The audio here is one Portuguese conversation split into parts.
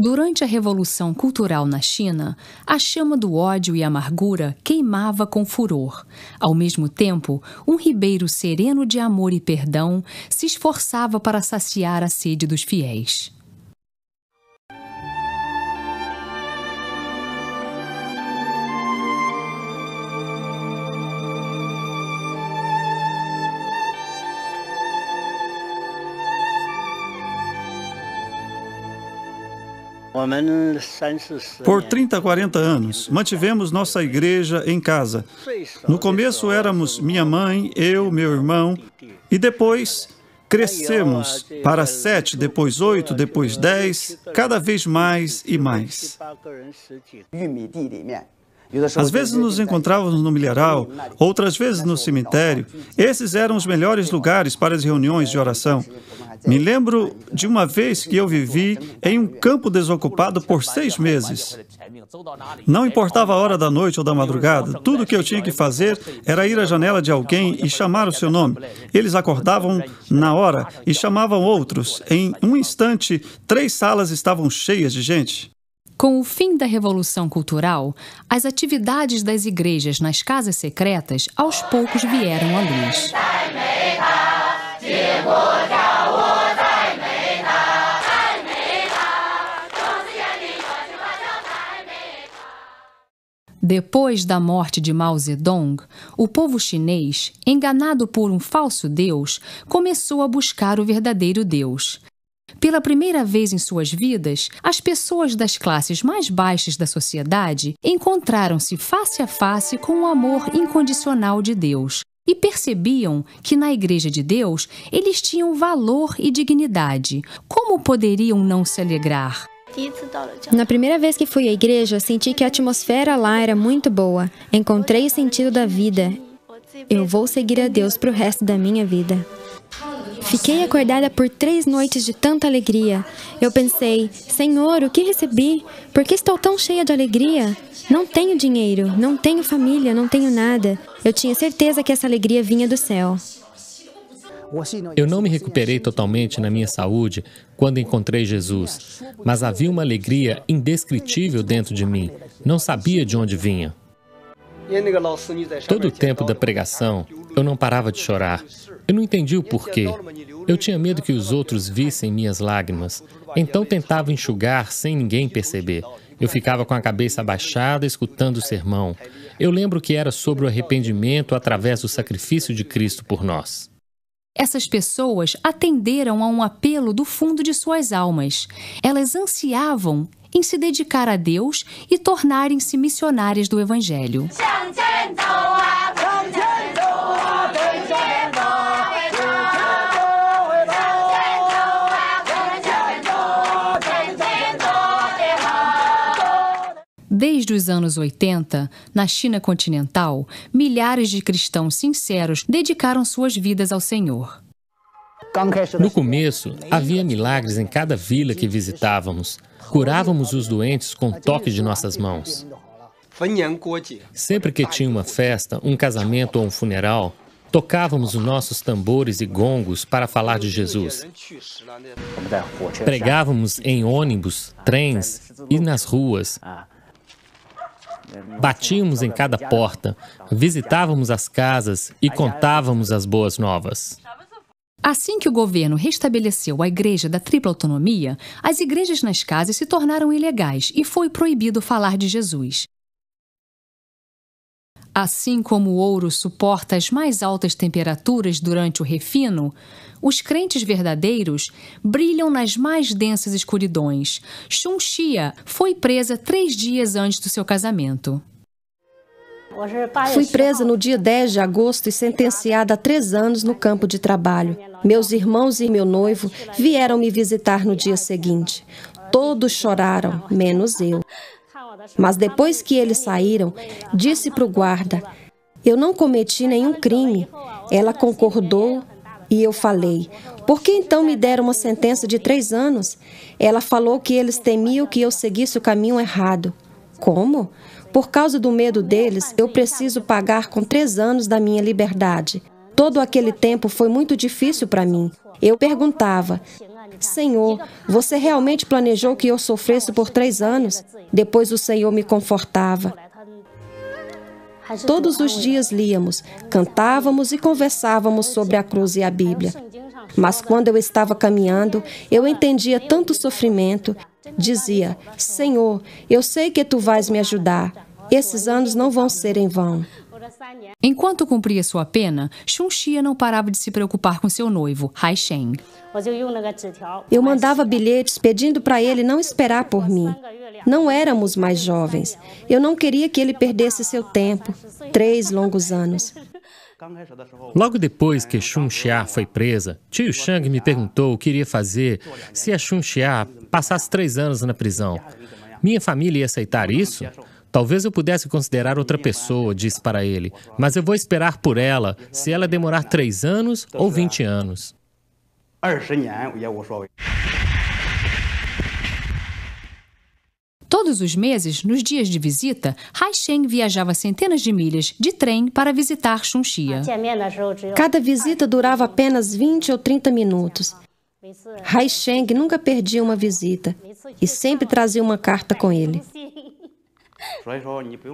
Durante a Revolução Cultural na China, a chama do ódio e amargura queimava com furor. Ao mesmo tempo, um ribeiro sereno de amor e perdão se esforçava para saciar a sede dos fiéis. Por 30, 40 anos, mantivemos nossa igreja em casa. No começo éramos minha mãe, eu, meu irmão, e depois crescemos para 7, depois 8, depois 10, cada vez mais e mais. Às vezes nos encontrávamos no milharal, outras vezes no cemitério. Esses eram os melhores lugares para as reuniões de oração. Me lembro de uma vez que eu vivi em um campo desocupado por 6 meses. Não importava a hora da noite ou da madrugada, tudo o que eu tinha que fazer era ir à janela de alguém e chamar o seu nome. Eles acordavam na hora e chamavam outros. Em um instante, 3 salas estavam cheias de gente. Com o fim da Revolução Cultural, as atividades das igrejas nas casas secretas aos poucos vieram à luz. Depois da morte de Mao Zedong, o povo chinês, enganado por um falso Deus, começou a buscar o verdadeiro Deus. Pela primeira vez em suas vidas, as pessoas das classes mais baixas da sociedade encontraram-se face a face com o amor incondicional de Deus e percebiam que na Igreja de Deus eles tinham valor e dignidade. Como poderiam não se alegrar? Na primeira vez que fui à igreja, senti que a atmosfera lá era muito boa. Encontrei o sentido da vida. Eu vou seguir a Deus para o resto da minha vida. Fiquei acordada por 3 noites de tanta alegria. Eu pensei, Senhor, o que recebi? Por que estou tão cheia de alegria? Não tenho dinheiro, não tenho família, não tenho nada. Eu tinha certeza que essa alegria vinha do céu. Eu não me recuperei totalmente na minha saúde quando encontrei Jesus, mas havia uma alegria indescritível dentro de mim. Não sabia de onde vinha. Todo o tempo da pregação, eu não parava de chorar. Eu não entendi o porquê. Eu tinha medo que os outros vissem minhas lágrimas. Então tentava enxugar sem ninguém perceber. Eu ficava com a cabeça abaixada, escutando o sermão. Eu lembro que era sobre o arrependimento através do sacrifício de Cristo por nós. Essas pessoas atenderam a um apelo do fundo de suas almas. Elas ansiavam em se dedicar a Deus e tornarem-se missionárias do Evangelho. Desde os anos 80, na China continental, milhares de cristãos sinceros dedicaram suas vidas ao Senhor. No começo, havia milagres em cada vila que visitávamos. Curávamos os doentes com o toque de nossas mãos. Sempre que tinha uma festa, um casamento ou um funeral, tocávamos os nossos tambores e gongos para falar de Jesus. Pregávamos em ônibus, trens e nas ruas. Batíamos em cada porta, visitávamos as casas e contávamos as boas novas. Assim que o governo restabeleceu a Igreja da Tripla Autonomia, as igrejas nas casas se tornaram ilegais e foi proibido falar de Jesus. Assim como o ouro suporta as mais altas temperaturas durante o refino, os crentes verdadeiros brilham nas mais densas escuridões. Chun Xia foi presa 3 dias antes do seu casamento. Fui presa no dia 10 de agosto e sentenciada a 3 anos no campo de trabalho. Meus irmãos e meu noivo vieram me visitar no dia seguinte. Todos choraram, menos eu. Mas depois que eles saíram, disse para o guarda, eu não cometi nenhum crime. Ela concordou e eu falei, por que então me deram uma sentença de 3 anos? Ela falou que eles temiam que eu seguisse o caminho errado. Como? Por causa do medo deles, eu preciso pagar com 3 anos da minha liberdade. Todo aquele tempo foi muito difícil para mim. Eu perguntava, Senhor, você realmente planejou que eu sofresse por 3 anos? Depois o Senhor me confortava. Todos os dias líamos, cantávamos e conversávamos sobre a cruz e a Bíblia. Mas quando eu estava caminhando, eu entendia tanto sofrimento. Dizia, Senhor, eu sei que Tu vais me ajudar. Esses anos não vão ser em vão. Enquanto cumpria sua pena, Chun-Xia não parava de se preocupar com seu noivo, Hai Sheng. Eu mandava bilhetes pedindo para ele não esperar por mim. Não éramos mais jovens. Eu não queria que ele perdesse seu tempo. 3 longos anos. Logo depois que Chun-Xia foi presa, tio Shang me perguntou o que iria fazer se a Chun-Xia passasse 3 anos na prisão. Minha família ia aceitar isso? Talvez eu pudesse considerar outra pessoa, disse para ele, mas eu vou esperar por ela, se ela demorar 3 anos ou 20 anos. Todos os meses, nos dias de visita, Hai Sheng viajava centenas de milhas de trem para visitar Chun-Xia. Cada visita durava apenas 20 ou 30 minutos. Hai Sheng nunca perdia uma visita e sempre trazia uma carta com ele.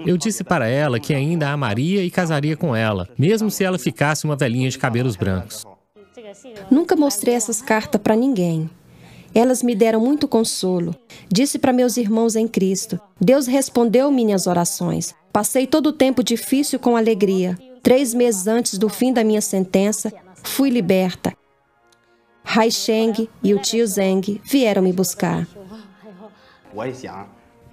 Eu disse para ela que ainda a amaria e casaria com ela, mesmo se ela ficasse uma velhinha de cabelos brancos. Nunca mostrei essas cartas para ninguém. Elas me deram muito consolo. Disse para meus irmãos em Cristo. Deus respondeu minhas orações. Passei todo o tempo difícil com alegria. 3 meses antes do fim da minha sentença, fui liberta. Hai Sheng e o tio Zeng vieram me buscar.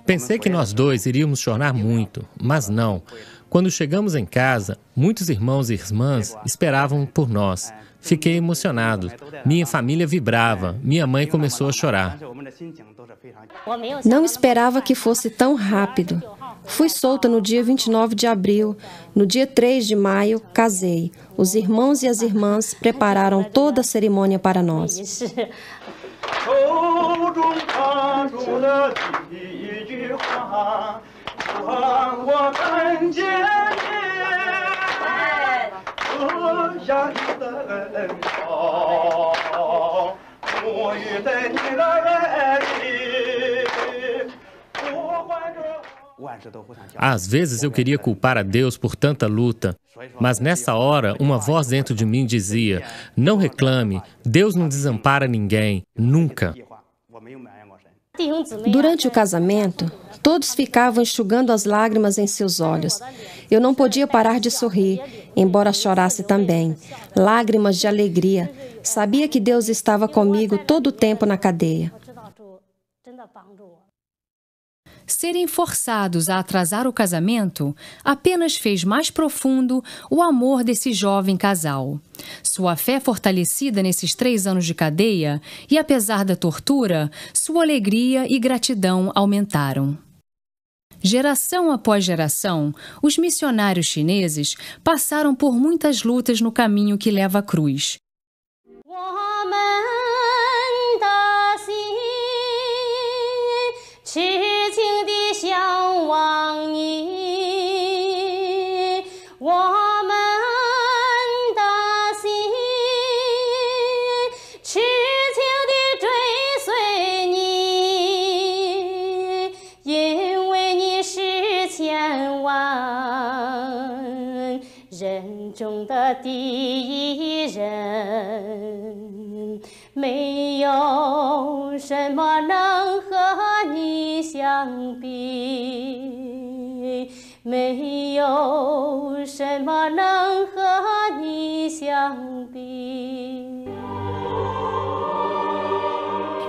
Pensei que nós dois iríamos chorar muito, mas não. Quando chegamos em casa, muitos irmãos e irmãs esperavam por nós. Fiquei emocionado. Minha família vibrava. Minha mãe começou a chorar. Não esperava que fosse tão rápido. Fui solta no dia 29 de abril. No dia 3 de maio, casei. Os irmãos e as irmãs prepararam toda a cerimônia para nós. Às vezes eu queria culpar a Deus por tanta luta, mas nessa hora uma voz dentro de mim dizia, não reclame, Deus não desampara ninguém, nunca. Durante o casamento, todos ficavam enxugando as lágrimas em seus olhos. Eu não podia parar de sorrir, embora chorasse também. Lágrimas de alegria. Sabia que Deus estava comigo todo o tempo na cadeia. Serem forçados a atrasar o casamento apenas fez mais profundo o amor desse jovem casal. Sua fé fortalecida nesses 3 anos de cadeia e, apesar da tortura, sua alegria e gratidão aumentaram. Geração após geração, os missionários chineses passaram por muitas lutas no caminho que leva à cruz.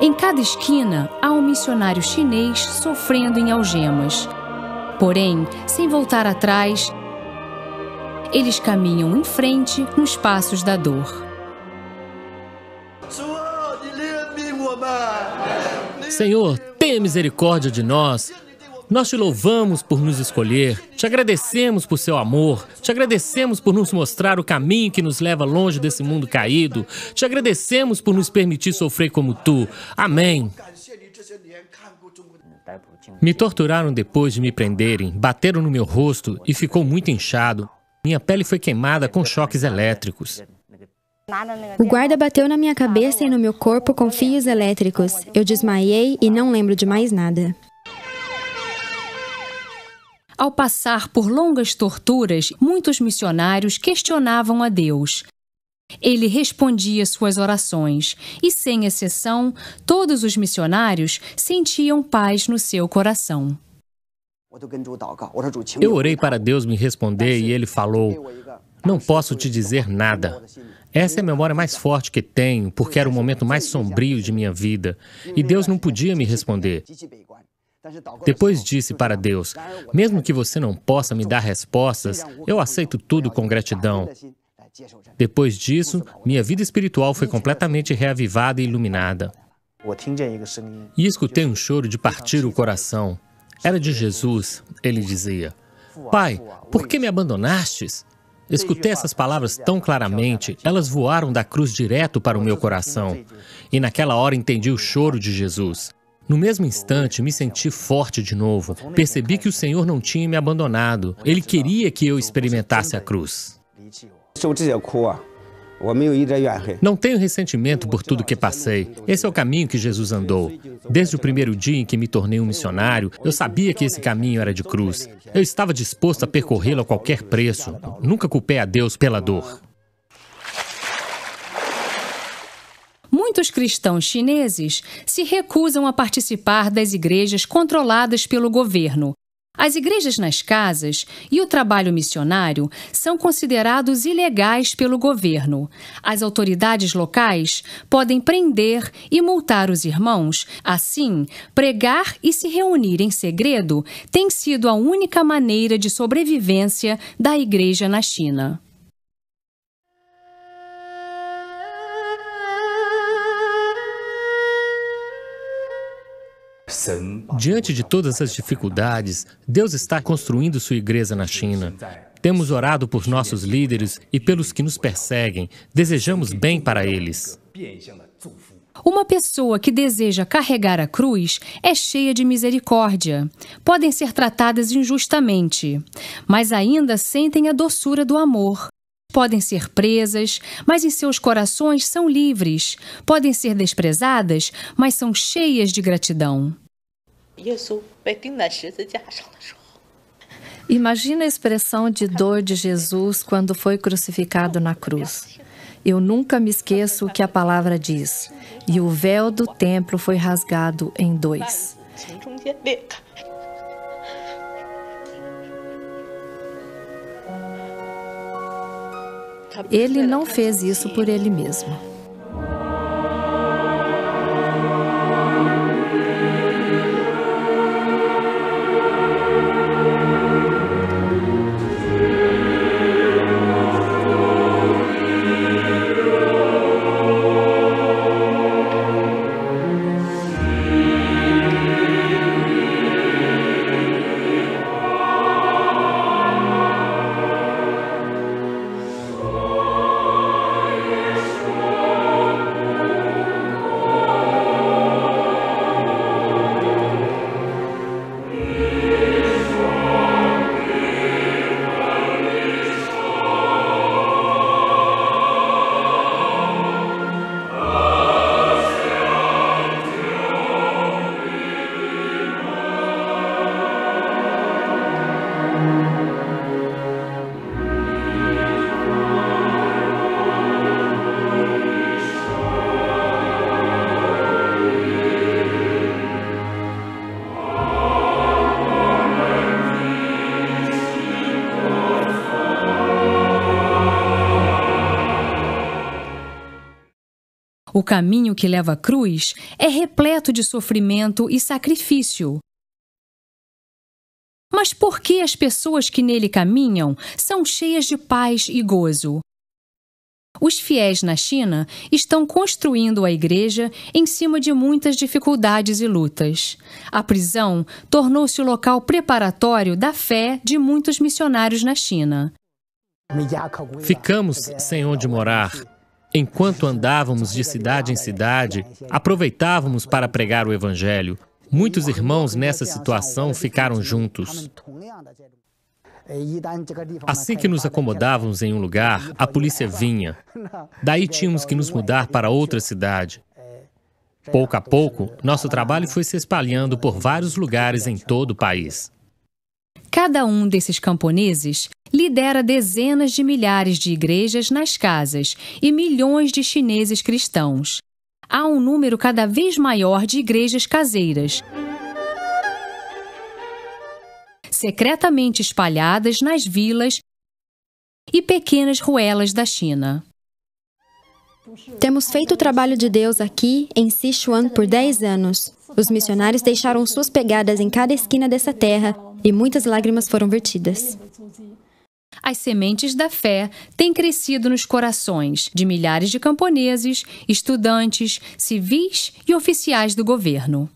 Em cada esquina há um missionário chinês sofrendo em algemas. Porém, sem voltar atrás, eles caminham em frente nos passos da dor. Senhor, tenha misericórdia de nós. Nós te louvamos por nos escolher, te agradecemos por seu amor, te agradecemos por nos mostrar o caminho que nos leva longe desse mundo caído, te agradecemos por nos permitir sofrer como tu. Amém. Me torturaram depois de me prenderem, bateram no meu rosto e ficou muito inchado. Minha pele foi queimada com choques elétricos. O guarda bateu na minha cabeça e no meu corpo com fios elétricos. Eu desmaiei e não lembro de mais nada. Ao passar por longas torturas, muitos missionários questionavam a Deus. Ele respondia suas orações e, sem exceção, todos os missionários sentiam paz no seu coração. Eu orei para Deus me responder e Ele falou: "Não posso te dizer nada." Essa é a memória mais forte que tenho, porque era o momento mais sombrio de minha vida, e Deus não podia me responder. Depois disse para Deus: "Mesmo que você não possa me dar respostas, eu aceito tudo com gratidão." Depois disso, minha vida espiritual foi completamente reavivada e iluminada. E escutei um choro de partir o coração. Era de Jesus. Ele dizia: "Pai, por que me abandonastes?" Escutei essas palavras tão claramente, elas voaram da cruz direto para o meu coração. E naquela hora entendi o choro de Jesus. No mesmo instante, me senti forte de novo. Percebi que o Senhor não tinha me abandonado. Ele queria que eu experimentasse a cruz. Não tenho ressentimento por tudo que passei. Esse é o caminho que Jesus andou. Desde o primeiro dia em que me tornei um missionário, eu sabia que esse caminho era de cruz. Eu estava disposto a percorrê-lo a qualquer preço. Nunca culpei a Deus pela dor. Muitos cristãos chineses se recusam a participar das igrejas controladas pelo governo. As igrejas nas casas e o trabalho missionário são considerados ilegais pelo governo. As autoridades locais podem prender e multar os irmãos. Assim, pregar e se reunir em segredo tem sido a única maneira de sobrevivência da igreja na China. Diante de todas as dificuldades, Deus está construindo sua igreja na China. Temos orado por nossos líderes e pelos que nos perseguem. Desejamos bem para eles. Uma pessoa que deseja carregar a cruz é cheia de misericórdia. Podem ser tratadas injustamente, mas ainda sentem a doçura do amor. Podem ser presas, mas em seus corações são livres. Podem ser desprezadas, mas são cheias de gratidão. Imagina a expressão de dor de Jesus quando foi crucificado na cruz. Eu nunca me esqueço o que a palavra diz. E o véu do templo foi rasgado em dois. Ele não fez isso por ele mesmo. O caminho que leva à cruz é repleto de sofrimento e sacrifício. Mas por que as pessoas que nele caminham são cheias de paz e gozo? Os fiéis na China estão construindo a igreja em cima de muitas dificuldades e lutas. A prisão tornou-se o local preparatório da fé de muitos missionários na China. Ficamos sem onde morar. Enquanto andávamos de cidade em cidade, aproveitávamos para pregar o Evangelho. Muitos irmãos nessa situação ficaram juntos. Assim que nos acomodávamos em um lugar, a polícia vinha. Daí tínhamos que nos mudar para outra cidade. Pouco a pouco, nosso trabalho foi se espalhando por vários lugares em todo o país. Cada um desses camponeses lidera dezenas de milhares de igrejas nas casas e milhões de chineses cristãos. Há um número cada vez maior de igrejas caseiras, secretamente espalhadas nas vilas e pequenas ruelas da China. Temos feito o trabalho de Deus aqui em Sichuan por 10 anos. Os missionários deixaram suas pegadas em cada esquina dessa terra e muitas lágrimas foram vertidas. As sementes da fé têm crescido nos corações de milhares de camponeses, estudantes, civis e oficiais do governo.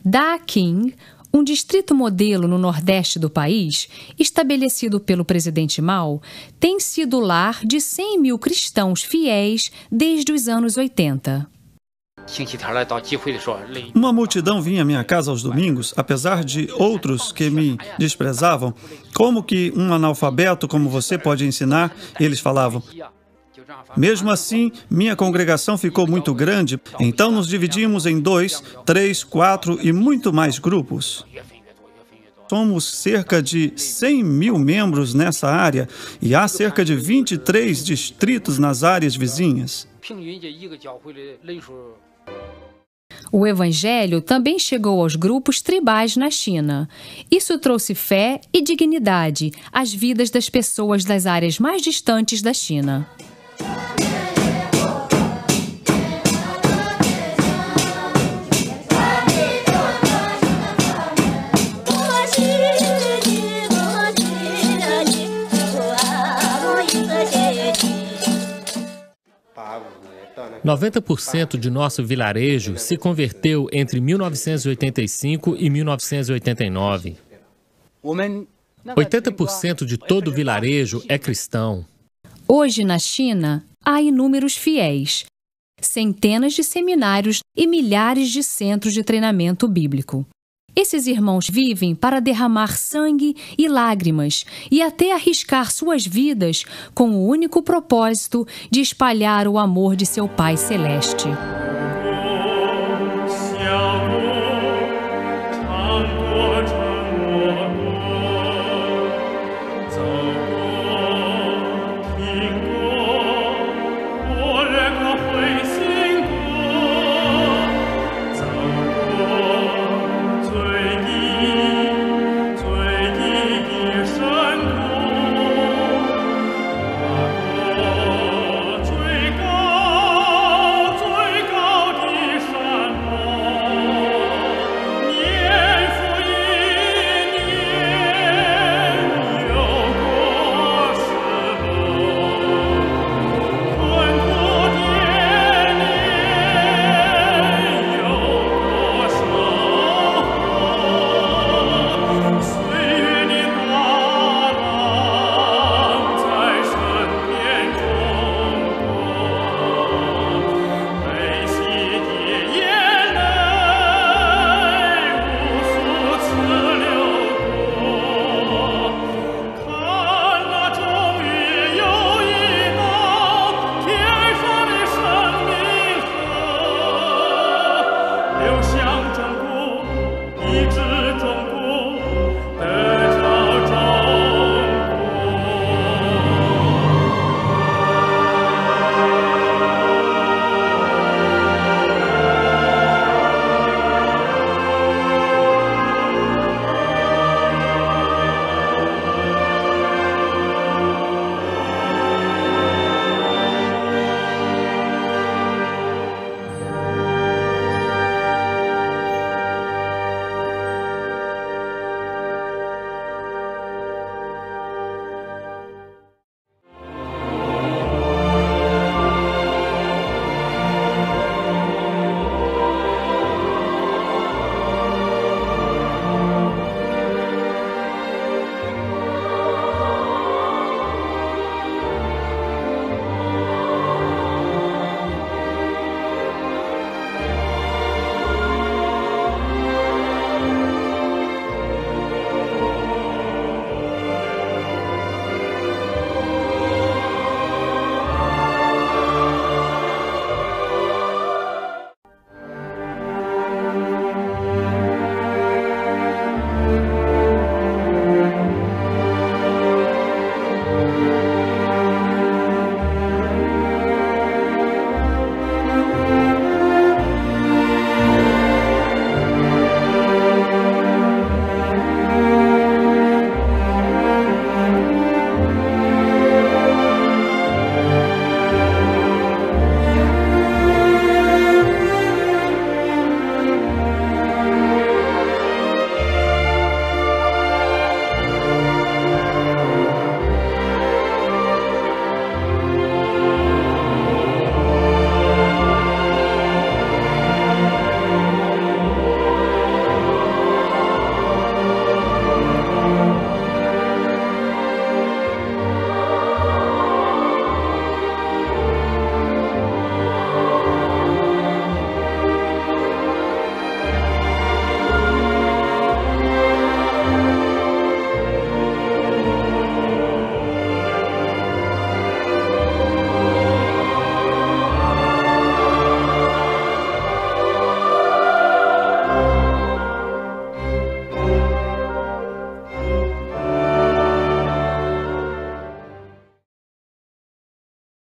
Da King, um distrito modelo no nordeste do país, estabelecido pelo presidente Mao, tem sido lar de 100 mil cristãos fiéis desde os anos 80. Uma multidão vinha à minha casa aos domingos, apesar de outros que me desprezavam. Como que um analfabeto como você pode ensinar? Eles falavam. Mesmo assim, minha congregação ficou muito grande, então nos dividimos em 2, 3, 4 e muito mais grupos. Somos cerca de 100 mil membros nessa área e há cerca de 23 distritos nas áreas vizinhas. O Evangelho também chegou aos grupos tribais na China. Isso trouxe fé e dignidade às vidas das pessoas das áreas mais distantes da China. – 90% de nosso vilarejo se converteu entre 1985 e 1989. 80% de todo o vilarejo é cristão. Hoje, na China, há inúmeros fiéis, centenas de seminários e milhares de centros de treinamento bíblico. Esses irmãos vivem para derramar sangue e lágrimas e até arriscar suas vidas com o único propósito de espalhar o amor de seu Pai Celeste.